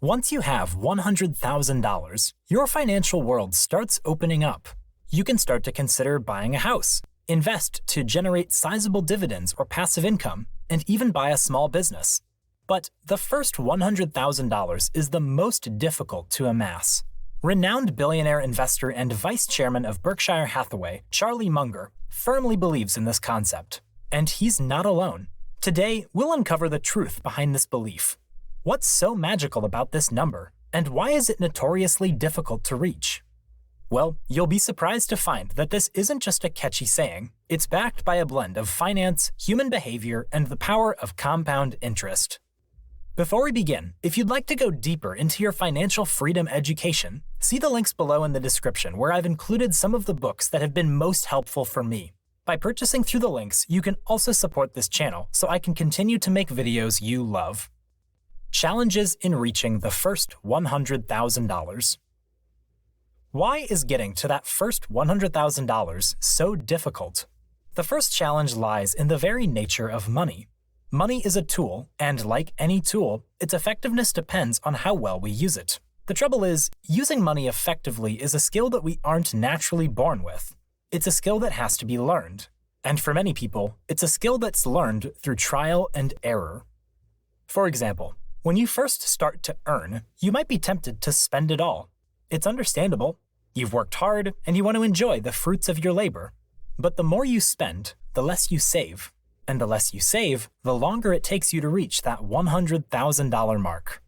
Once you have $100,000, your financial world starts opening up. You can start to consider buying a house, invest to generate sizable dividends or passive income, and even buy a small business. But the first $100,000 is the most difficult to amass. Renowned billionaire investor and vice chairman of Berkshire Hathaway, Charlie Munger, firmly believes in this concept. And he's not alone. Today, we'll uncover the truth behind this belief. What's so magical about this number, and why is it notoriously difficult to reach? Well, you'll be surprised to find that this isn't just a catchy saying. It's backed by a blend of finance, human behavior, and the power of compound interest. Before we begin, if you'd like to go deeper into your financial freedom education, see the links below in the description where I've included some of the books that have been most helpful for me. By purchasing through the links, you can also support this channel so I can continue to make videos you love. Challenges in reaching the first $100,000. Why is getting to that first $100,000 so difficult? The first challenge lies in the very nature of money. Money is a tool, and like any tool, its effectiveness depends on how well we use it. The trouble is, using money effectively is a skill that we aren't naturally born with. It's a skill that has to be learned. And for many people, it's a skill that's learned through trial and error. For example, when you first start to earn, you might be tempted to spend it all. It's understandable. You've worked hard, and you want to enjoy the fruits of your labor. But the more you spend, the less you save. And the less you save, the longer it takes you to reach that $100,000 mark.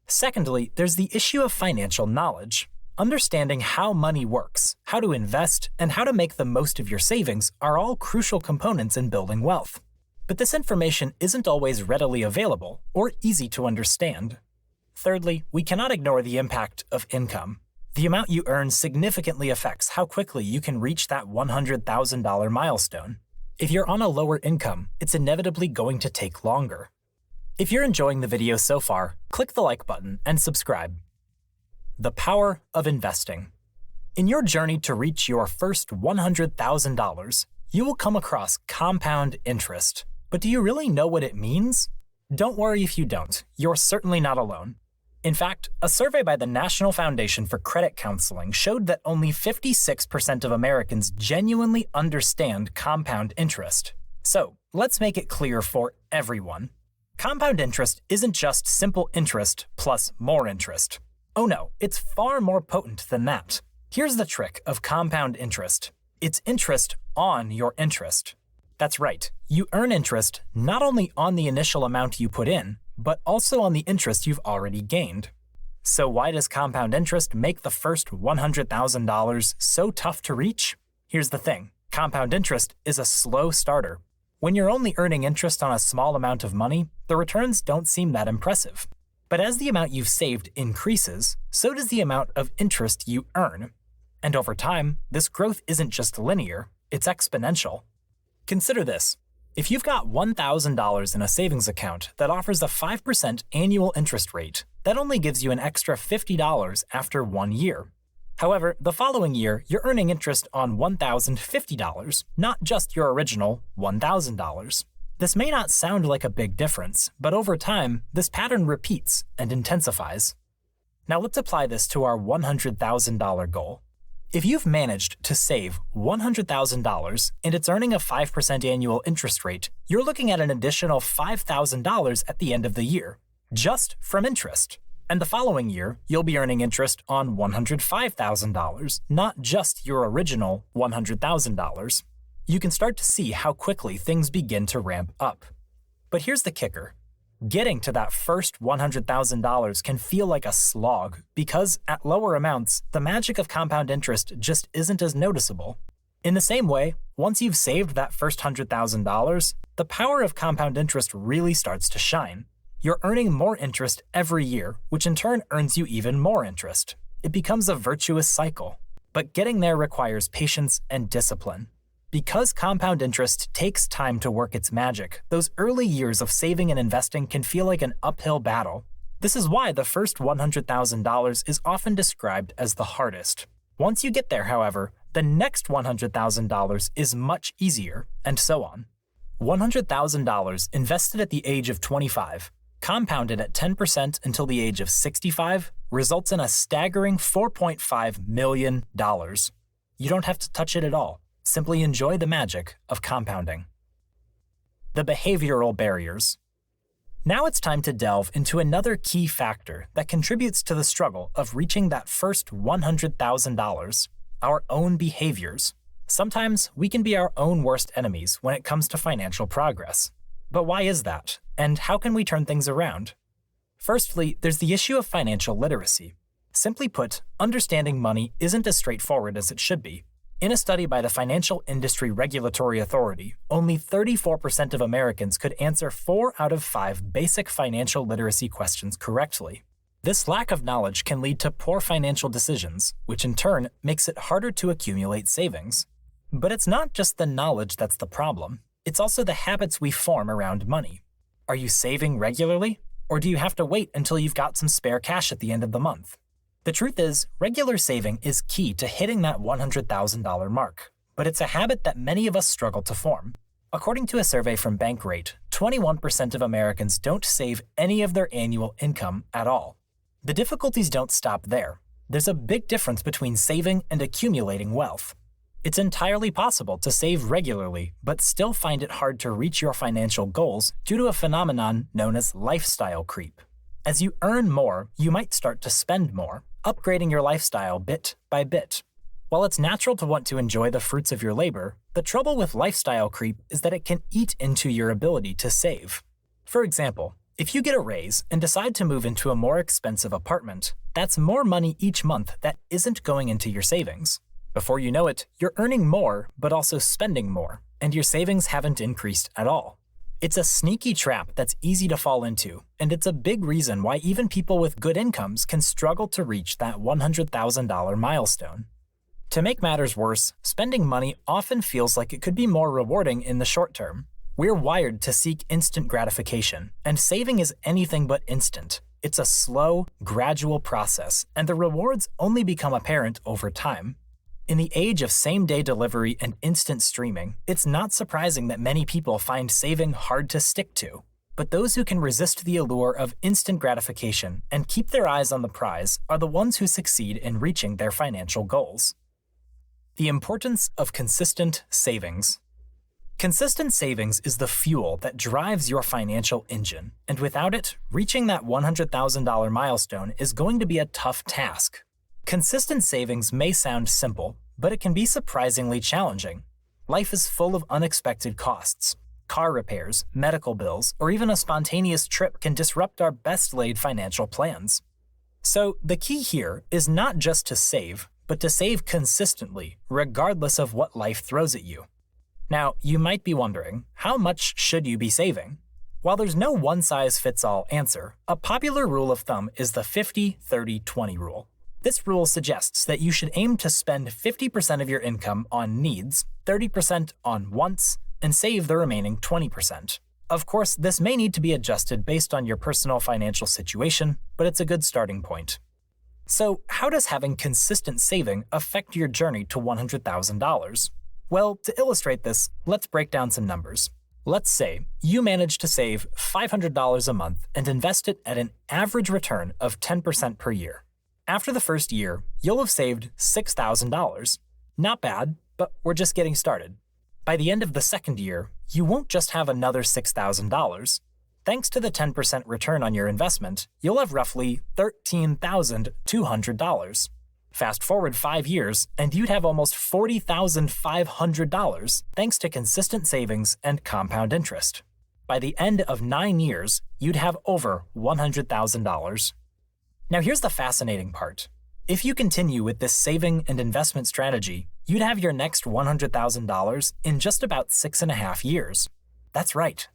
Secondly, there's the issue of financial knowledge. Understanding how money works, how to invest, and how to make the most of your savings are all crucial components in building wealth. But this information isn't always readily available or easy to understand. Thirdly, we cannot ignore the impact of income. The amount you earn significantly affects how quickly you can reach that $100,000 milestone. If you're on a lower income, it's inevitably going to take longer. If you're enjoying the video so far, click the like button and subscribe. The power of investing. In your journey to reach your first $100,000, you will come across compound interest. But do you really know what it means? Don't worry if you don't. You're certainly not alone. In fact, a survey by the National Foundation for Credit Counseling showed that only 56% of Americans genuinely understand compound interest. So, let's make it clear for everyone. Compound interest isn't just simple interest plus more interest. Oh no, it's far more potent than that. Here's the trick of compound interest. It's interest on your interest. That's right, you earn interest not only on the initial amount you put in, but also on the interest you've already gained. So why does compound interest make the first $100,000 so tough to reach? Here's the thing, compound interest is a slow starter. When you're only earning interest on a small amount of money, the returns don't seem that impressive. But as the amount you've saved increases, so does the amount of interest you earn. And over time, this growth isn't just linear, it's exponential. Consider this. If you've got $1,000 in a savings account that offers a 5% annual interest rate, that only gives you an extra $50 after 1 year. However, the following year, you're earning interest on $1,050, not just your original $1,000. This may not sound like a big difference, but over time, this pattern repeats and intensifies. Now let's apply this to our $100,000 goal. If you've managed to save $100,000 and it's earning a 5% annual interest rate, you're looking at an additional $5,000 at the end of the year, just from interest. And the following year, you'll be earning interest on $105,000, not just your original $100,000. You can start to see how quickly things begin to ramp up. But here's the kicker. Getting to that first $100,000 can feel like a slog because at lower amounts, the magic of compound interest just isn't as noticeable. In the same way, once you've saved that first $100,000, the power of compound interest really starts to shine. You're earning more interest every year, which in turn earns you even more interest. It becomes a virtuous cycle. But getting there requires patience and discipline. Because compound interest takes time to work its magic, those early years of saving and investing can feel like an uphill battle. This is why the first $100,000 is often described as the hardest. Once you get there, however, the next $100,000 is much easier, and so on. $100,000 invested at the age of 25. compounded at 10% until the age of 65, results in a staggering $4.5 million. You don't have to touch it at all. Simply enjoy the magic of compounding. The behavioral barriers. Now it's time to delve into another key factor that contributes to the struggle of reaching that first $100,000, our own behaviors. Sometimes we can be our own worst enemies when it comes to financial progress. But why is that? And how can we turn things around? Firstly, there's the issue of financial literacy. Simply put, understanding money isn't as straightforward as it should be. In a study by the Financial Industry Regulatory Authority, only 34% of Americans could answer 4 out of 5 basic financial literacy questions correctly. This lack of knowledge can lead to poor financial decisions, which in turn makes it harder to accumulate savings. But it's not just the knowledge that's the problem. It's also the habits we form around money. Are you saving regularly? Or do you have to wait until you've got some spare cash at the end of the month? The truth is, regular saving is key to hitting that $100,000 mark, but it's a habit that many of us struggle to form. According to a survey from Bankrate, 21% of Americans don't save any of their annual income at all. The difficulties don't stop there. There's a big difference between saving and accumulating wealth. It's entirely possible to save regularly, but still find it hard to reach your financial goals due to a phenomenon known as lifestyle creep. As you earn more, you might start to spend more, upgrading your lifestyle bit by bit. While it's natural to want to enjoy the fruits of your labor, the trouble with lifestyle creep is that it can eat into your ability to save. For example, if you get a raise and decide to move into a more expensive apartment, that's more money each month that isn't going into your savings. Before you know it, you're earning more, but also spending more, and your savings haven't increased at all. It's a sneaky trap that's easy to fall into, and it's a big reason why even people with good incomes can struggle to reach that $100,000 milestone. To make matters worse, spending money often feels like it could be more rewarding in the short term. We're wired to seek instant gratification, and saving is anything but instant. It's a slow, gradual process, and the rewards only become apparent over time. In the age of same-day delivery and instant streaming, it's not surprising that many people find saving hard to stick to. But those who can resist the allure of instant gratification and keep their eyes on the prize are the ones who succeed in reaching their financial goals. The importance of consistent savings. Consistent savings is the fuel that drives your financial engine, and without it, reaching that $100,000 milestone is going to be a tough task. Consistent savings may sound simple, but it can be surprisingly challenging. Life is full of unexpected costs. Car repairs, medical bills, or even a spontaneous trip can disrupt our best-laid financial plans. So the key here is not just to save, but to save consistently, regardless of what life throws at you. Now, you might be wondering, how much should you be saving? While there's no one-size-fits-all answer, a popular rule of thumb is the 50-30-20 rule. This rule suggests that you should aim to spend 50% of your income on needs, 30% on wants, and save the remaining 20%. Of course, this may need to be adjusted based on your personal financial situation, but it's a good starting point. So, how does having consistent saving affect your journey to $100,000? Well, to illustrate this, let's break down some numbers. Let's say you manage to save $500 a month and invest it at an average return of 10% per year. After the first year, you'll have saved $6,000. Not bad, but we're just getting started. By the end of the second year, you won't just have another $6,000. Thanks to the 10% return on your investment, you'll have roughly $13,200. Fast forward 5 years, and you'd have almost $40,500 thanks to consistent savings and compound interest. By the end of 9 years, you'd have over $100,000. Now here's the fascinating part. If you continue with this saving and investment strategy, you'd have your next $100,000 in just about 6.5 years. That's right.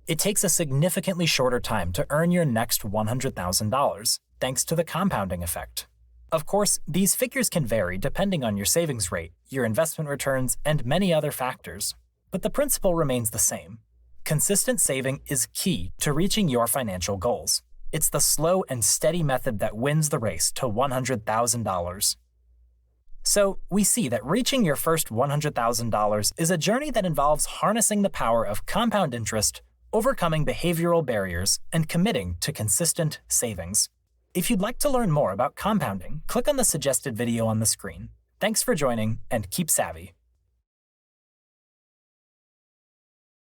It takes a significantly shorter time to earn your next $100,000, thanks to the compounding effect. Of course, these figures can vary depending on your savings rate, your investment returns, and many other factors. But the principle remains the same. Consistent saving is key to reaching your financial goals. It's the slow and steady method that wins the race to $100,000. So, we see that reaching your first $100,000 is a journey that involves harnessing the power of compound interest, overcoming behavioral barriers, and committing to consistent savings. If you'd like to learn more about compounding, click on the suggested video on the screen. Thanks for joining, and keep savvy.